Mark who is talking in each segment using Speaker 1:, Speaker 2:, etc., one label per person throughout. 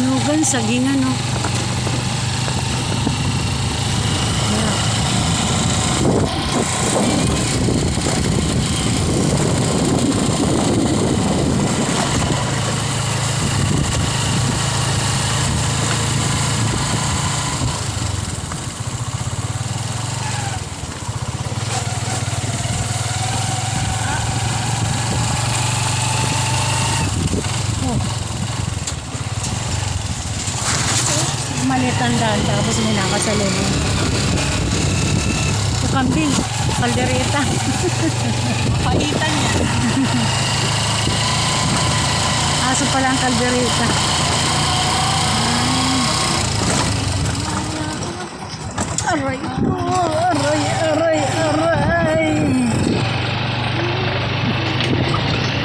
Speaker 1: Hinugan, sagingan, no? Malitan daan, tapos may nakasalubong. Ito kambing, kaldereta.
Speaker 2: Paitan yan.
Speaker 1: Aso pala ang kaldereta. Aray ko, aray, aray, aray.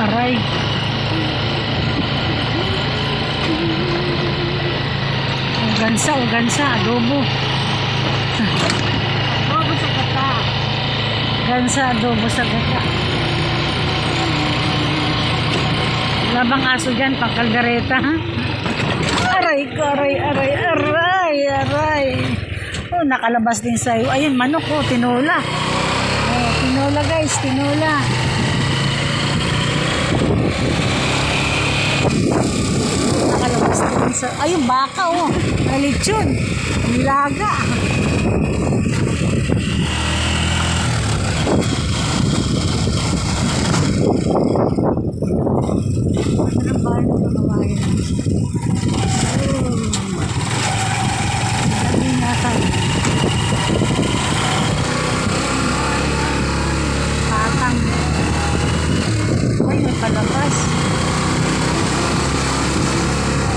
Speaker 1: Aray. Gansa, adobo.
Speaker 2: Adobo sa kata.
Speaker 1: Gansa, adobo sa gata. Labang aso dyan, pangkaldereta, ha? Aray ko, aray, aray, aray, aray. Oh, nakalabas din sa'yo. Ayun, manok, oh, tinola. Oh, tinola guys, tinola. Nakalabas din sa... Ayun, baka, oh. Nalitsyon. Nilaga.